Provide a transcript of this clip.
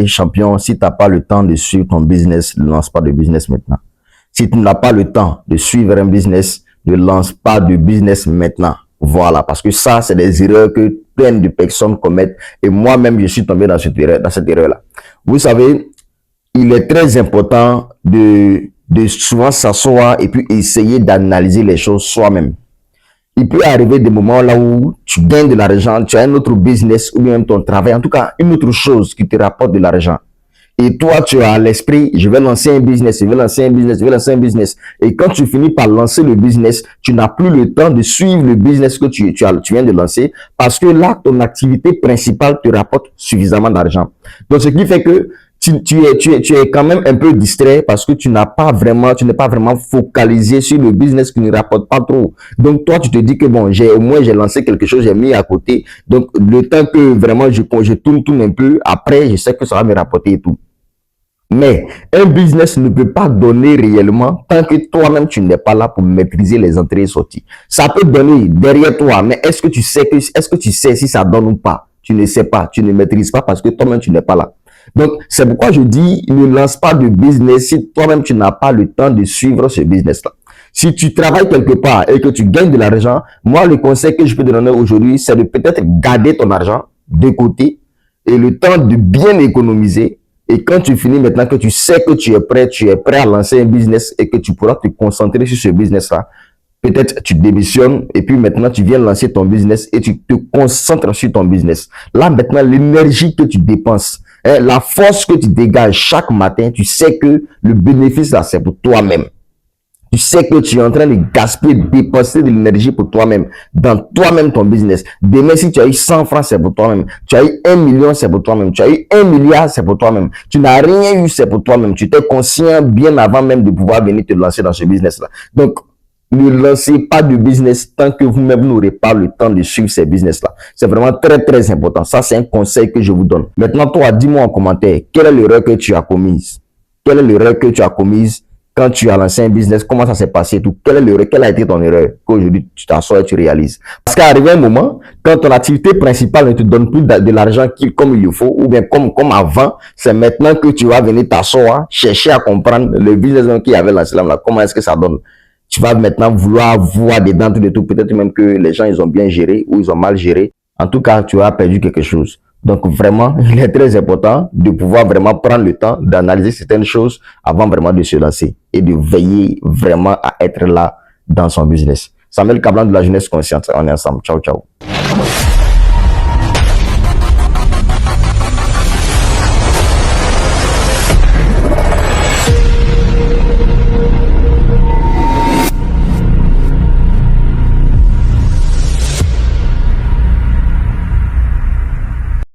Et champion, si tu n'as pas le temps de suivre ton business, ne lance pas de business maintenant. Si tu n'as pas le temps de suivre un business, ne lance pas de business maintenant. Voilà, parce que ça, c'est des erreurs que plein de personnes commettent. Et moi-même, je suis tombé dans cette erreur-là. Vous savez, il est très important de souvent s'asseoir et puis essayer d'analyser les choses soi-même. Il peut arriver des moments là où tu gagnes de l'argent, tu as un autre business ou même ton travail, en tout cas une autre chose qui te rapporte de l'argent. Et toi, tu as à l'esprit, je vais lancer un business, je vais lancer un business, je vais lancer un business. Et quand tu finis par lancer le business, tu n'as plus le temps de suivre le business que tu viens de lancer parce que là, ton activité principale te rapporte suffisamment d'argent. Donc, ce qui fait que tu es quand même un peu distrait parce que tu n'es pas vraiment focalisé sur le business qui ne rapporte pas trop. Donc, toi, tu te dis que bon, au moins, j'ai lancé quelque chose, j'ai mis à côté. Donc, le temps que vraiment je tourne un peu, après, je sais que ça va me rapporter et tout. Mais un business ne peut pas donner réellement tant que toi-même tu n'es pas là pour maîtriser les entrées et sorties. Ça peut donner derrière toi, mais est-ce que tu sais si ça donne ou pas? Tu ne sais pas, tu ne maîtrises pas parce que toi-même tu n'es pas là. Donc, c'est pourquoi je dis, ne lance pas de business si toi-même tu n'as pas le temps de suivre ce business-là. Si tu travailles quelque part et que tu gagnes de l'argent, moi, le conseil que je peux te donner aujourd'hui, c'est de peut-être garder ton argent de côté et le temps de bien économiser. Et quand tu finis maintenant que tu sais que tu es prêt à lancer un business et que tu pourras te concentrer sur ce business-là, peut-être tu démissionnes et puis maintenant tu viens lancer ton business et tu te concentres sur ton business. Là maintenant, l'énergie que tu dépenses, la force que tu dégages chaque matin, tu sais que le bénéfice là, c'est pour toi-même. Tu sais que tu es en train de gaspiller, de dépenser de l'énergie pour toi-même, dans toi-même ton business. Demain, si tu as eu 100 francs, c'est pour toi-même. Tu as eu 1 million, c'est pour toi-même. Tu as eu 1 milliard, c'est pour toi-même. Tu n'as rien eu, c'est pour toi-même. Tu étais conscient bien avant même de pouvoir venir te lancer dans ce business-là. Donc, ne lancez pas de business tant que vous-même n'aurez pas le temps de suivre ces business-là. C'est vraiment très, très important. Ça, c'est un conseil que je vous donne. Maintenant, toi, dis-moi en commentaire, quelle est l'erreur que tu as commise? Quelle est l'erreur que tu as commise quand tu as lancé un business? Comment ça s'est passé? Tout? Quelle a été ton erreur qu'aujourd'hui tu t'assois et tu réalises? Parce qu'arrivé un moment, quand ton activité principale ne te donne plus de l'argent comme il le faut, ou bien comme avant, c'est maintenant que tu vas venir t'asseoir, chercher à comprendre le business qui avait lancé là, comment est-ce que ça donne. Tu vas maintenant vouloir voir dedans tout et tout. Peut-être même que les gens, ils ont bien géré ou ils ont mal géré. En tout cas, tu as perdu quelque chose. Donc vraiment, il est très important de pouvoir vraiment prendre le temps d'analyser certaines choses avant vraiment de se lancer et de veiller vraiment à être là dans son business. Samuel Cablan de la Jeunesse Consciente, on est ensemble. Ciao, ciao.